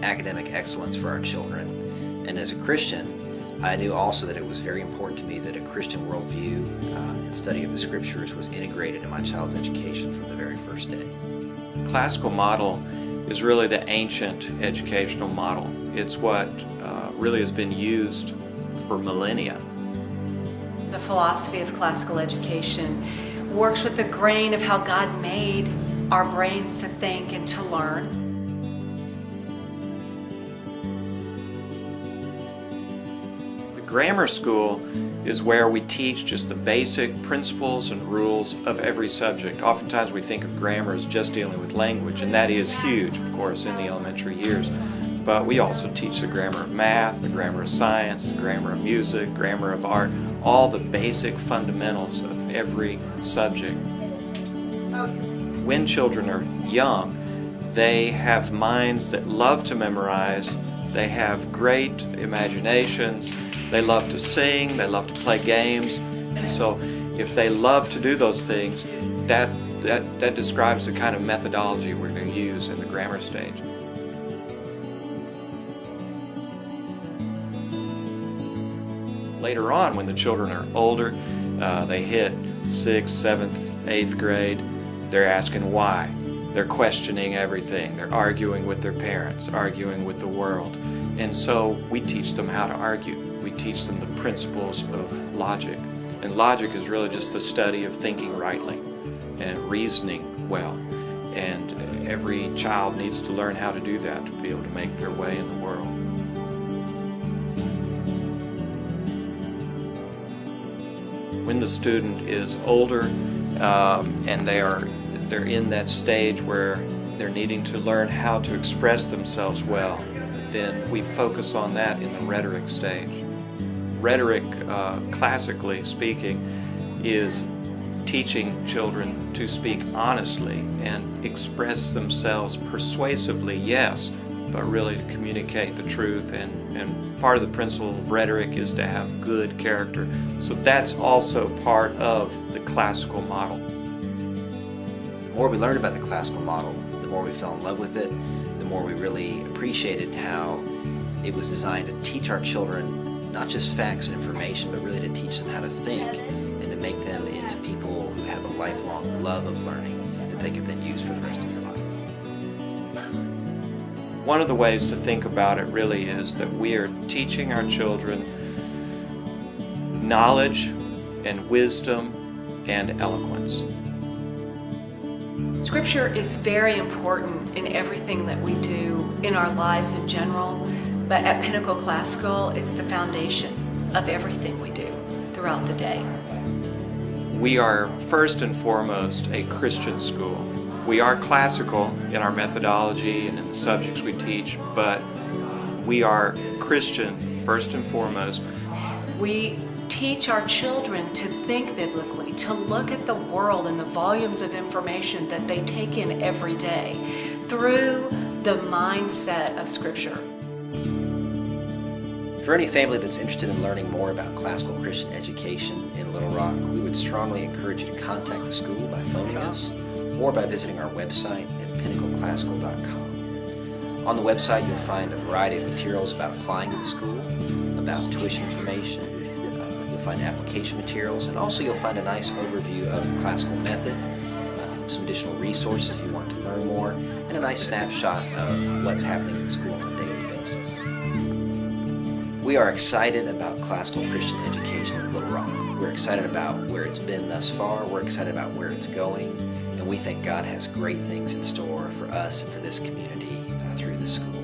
academic excellence for our children. And as a Christian, I knew also that it was very important to me that a Christian worldview and study of the Scriptures was integrated in my child's education from the very first day. Classical model is really the ancient educational model. It's what really has been used for millennia. The philosophy of classical education works with the grain of how God made our brains to think and to learn. The grammar school is where we teach just the basic principles and rules of every subject. Oftentimes we think of grammar as just dealing with language, and that is huge, of course, in the elementary years. But we also teach the grammar of math, the grammar of science, the grammar of music, grammar of art, all the basic fundamentals of every subject. When children are young, they have minds that love to memorize, they have great imaginations, they love to sing, they love to play games, and so if they love to do those things, that describes the kind of methodology we're going to use in the grammar stage. Later on, when the children are older, they hit 6th, 7th, 8th grade, they're asking why. They're questioning everything. They're arguing with their parents, arguing with the world. And so we teach them how to argue. We teach them the principles of logic. And logic is really just the study of thinking rightly and reasoning well. And every child needs to learn how to do that to be able to make their way in the world. When the student is older and they're in that stage where they're needing to learn how to express themselves well, then we focus on that in the rhetoric stage. Rhetoric, classically speaking, is teaching children to speak honestly and express themselves persuasively, yes, but really to communicate the truth, and part of the principle of rhetoric is to have good character. So that's also part of the classical model. The more we learned about the classical model, the more we fell in love with it, the more we really appreciated how it was designed to teach our children not just facts and information, but really to teach them how to think and to make them into people who have a lifelong love of learning that they could then use for the rest of their life. One of the ways to think about it really is that we are teaching our children knowledge and wisdom and eloquence. Scripture is very important in everything that we do in our lives in general, but at Pinnacle Classical, it's the foundation of everything we do throughout the day. We are first and foremost a Christian school. We are classical in our methodology and in the subjects we teach, but we are Christian first and foremost. We teach our children to think biblically, to look at the world and the volumes of information that they take in every day through the mindset of Scripture. For any family that's interested in learning more about classical Christian education in Little Rock, we would strongly encourage you to contact the school by phoning us or by visiting our website at pinnacleclassical.com. On the website, you'll find a variety of materials about applying to the school, about tuition information, you'll find application materials, and also you'll find a nice overview of the classical method, some additional resources if you want to learn more, and a nice snapshot of what's happening in the school on a daily basis. We are excited about classical Christian education in Little Rock. We're excited about where it's been thus far. We're excited about where it's going. And we think God has great things in store for us and for this community through the school.